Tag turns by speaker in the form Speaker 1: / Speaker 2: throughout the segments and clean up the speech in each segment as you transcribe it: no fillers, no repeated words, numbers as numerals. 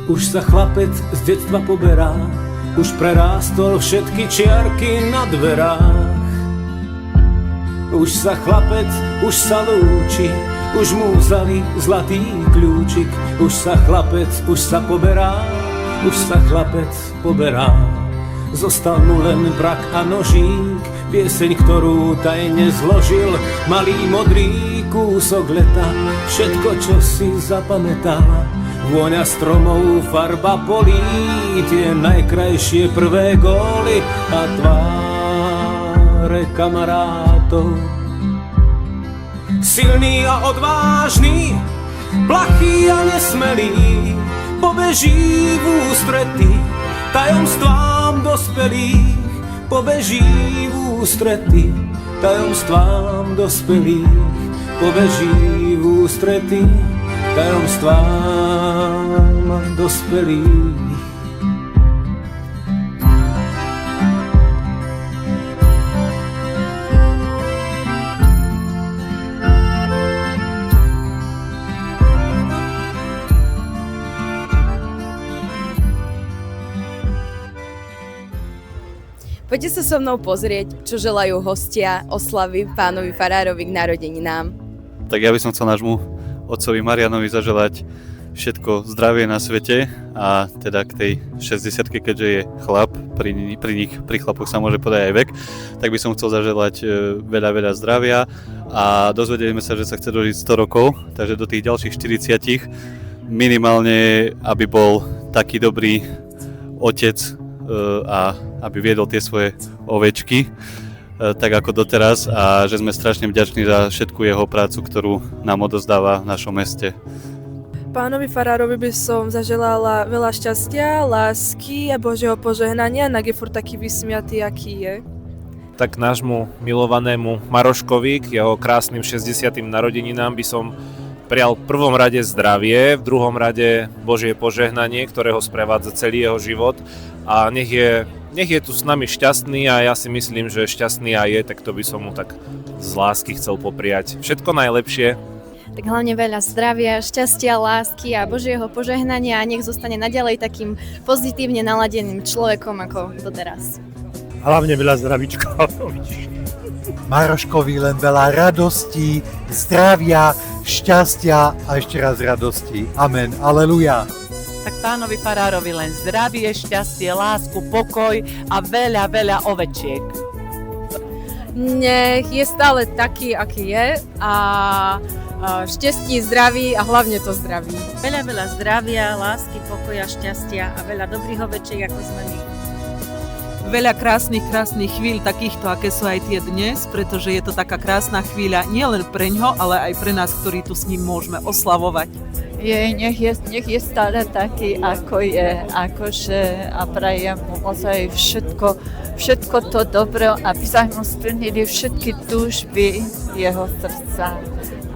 Speaker 1: Už sa chlapec z detstva poberá, už prerástol všetky čiarky na dverách. Už sa chlapec, už sa lúči, už mu vzali zlatý kľúčik. Už sa chlapec, už sa poberá, už sa chlapec poberá. Zostal mu len brak a nožík, pieseň, ktorú tajne zložil. Malý modrý kúsok leta, všetko, čo si zapamätal. Vôňa stromov, farba polí, tie najkrajšie prvé góly a tváre kamarátov. Silný a odvážny, plachý a nesmelý, pobeží v ústrety tajomstvám dospelých. Pobeží v ústrety tajomstvám dospelých. Pobeží v ústrety tajomstvám dospelých.
Speaker 2: Poďte sa so mnou pozrieť, čo želajú hostia oslavy pánovi farárovi k narodeninám.
Speaker 3: Tak ja by som chcel nášmu otcovi Marianovi zaželať všetko zdravie na svete a teda k tej 60-ke, keďže je chlap, pri chlapoch sa môže podať aj vek, tak by som chcel zaželať veľa zdravia a dozvedeli sme sa, že sa chce dožiť 100 rokov, takže do tých ďalších 40 minimálne, aby bol taký dobrý otec a aby viedol tie svoje ovečky tak ako doteraz a že sme strašne vďační za všetku jeho prácu, ktorú nám odozdáva v našom meste.
Speaker 4: Pánovi farárovi by som zaželala veľa šťastia, lásky a Božieho požehnania, nech je furt taký vysmiatý, aký je.
Speaker 5: Tak nášmu milovanému Maroškovi k jeho krásnym 60. narodeninám by som prial v prvom rade zdravie, v druhom rade Božie požehnanie, ktoré ho sprevádza celý jeho život a nech je tu s nami šťastný a ja si myslím, že šťastný aj je, tak to by som mu tak z lásky chcel popriať. Všetko najlepšie.
Speaker 6: Tak hlavne veľa zdravia, šťastia, lásky a Božieho požehnania a nech zostane naďalej takým pozitívne naladeným človekom ako doteraz.
Speaker 7: Hlavne veľa zdravíčkov.
Speaker 8: Maroškovi len veľa radostí, zdravia, šťastia a ešte raz radosti. Amen. Aleluja.
Speaker 9: Tak pánovi farárovi len zdravie, šťastie, lásku, pokoj a veľa ovečiek.
Speaker 4: Nech je stále taký, aký je a šťastí, zdraví a hlavne to zdraví.
Speaker 10: Veľa zdravia, lásky, pokoja, šťastia a veľa dobrých ovečiek, ako sme my.
Speaker 11: Veľa krásnych chvíľ, takýchto, aké sú aj tie dnes, pretože je to taká krásna chvíľa nielen pre ňo, ale aj pre nás, ktorí tu s ním môžeme oslavovať.
Speaker 12: Nech je stále taký, ako je, akože a prajem mu ozaj všetko to dobré, aby sa mu splnili všetky túžby jeho srdca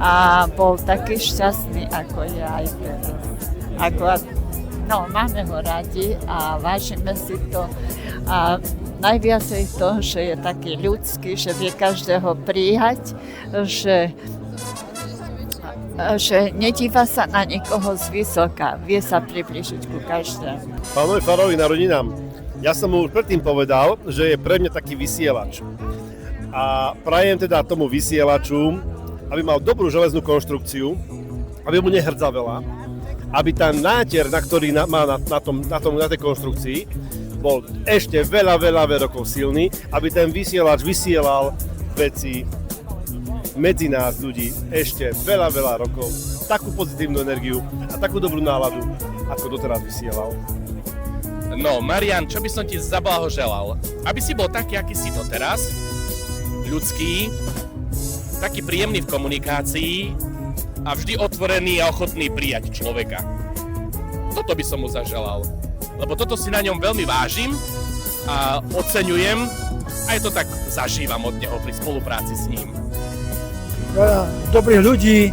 Speaker 12: a bol taký šťastný, ako je aj teraz. Máme ho radi a vážime si to a najviacej to, že je taký ľudský, že vie každého prijať, že nedíva sa na nikoho zvysoka, vie sa priblížiť ku každému.
Speaker 7: Pánovi farárovi narodinám, ja som mu už predtým povedal, že je pre mňa taký vysielač. A prajem teda tomu vysielaču, aby mal dobrú železnú konštrukciu, aby mu nehrdzavela, aby tá nátier, na ktorý má na tej konštrukcii, bol ešte veľa rokov silný, aby ten vysielač vysielal veci medzi nás ľudí ešte veľa rokov. Takú pozitívnu energiu a takú dobrú náladu, ako doteraz vysielal.
Speaker 13: No, Marian, čo by som ti zablahoželal? Aby si bol taký, aký si doteraz, ľudský, taký príjemný v komunikácii a vždy otvorený a ochotný prijať človeka. Toto by som mu zaželal. Lebo toto si na ňom veľmi vážim a oceňujem. Aj to tak zažívam od neho pri spolupráci s ním.
Speaker 14: Veľa dobrých ľudí,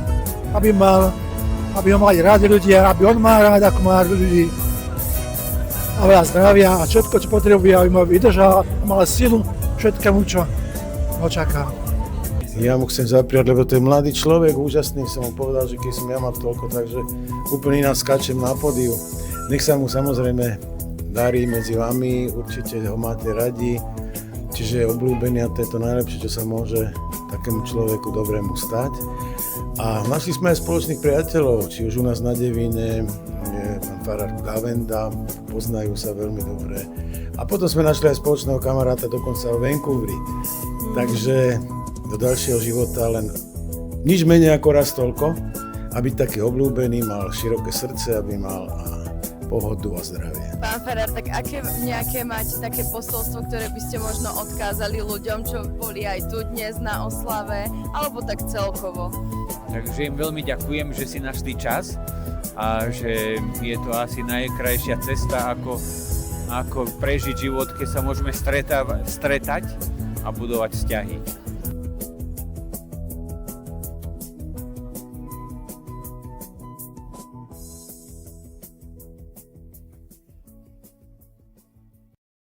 Speaker 14: aby ho mali rádi ľudia, aby on mal rád, ako má ľudí. A veľa zdravia a všetko, čo potrebuje, aby ma vydržal a mal silu všetkému, čo ho čaká.
Speaker 15: Ja mu chcem zapriať, lebo to je mladý človek, úžasný, som mu povedal, že keď som ja mal toľko, takže úplne inak skáčem na pódiu. Nech sa mu samozrejme darí medzi vami, určite ho máte radi, čiže je obľúbený a to je to najlepšie, čo sa môže takému človeku dobrému stať. A našli sme aj spoločných priateľov, či už u nás na Devíne, je pán farár Gavenda, poznajú sa veľmi dobre. A potom sme našli aj spoločného kamaráta dokonca v Vancouveri. Takže do ďalšieho života len nič menej ako raz toľko, a byť taký obľúbený, mal široké srdce, aby mal pohodu a zdravie.
Speaker 2: Pán farár, tak aké nejaké máte také posolstvo, ktoré by ste možno odkázali ľuďom, čo boli aj tu dnes na oslave, alebo tak celkovo?
Speaker 16: Takže im veľmi ďakujem, že si našli čas a že je to asi najkrajšia cesta, ako prežiť život, keď sa môžeme stretať a budovať vzťahy.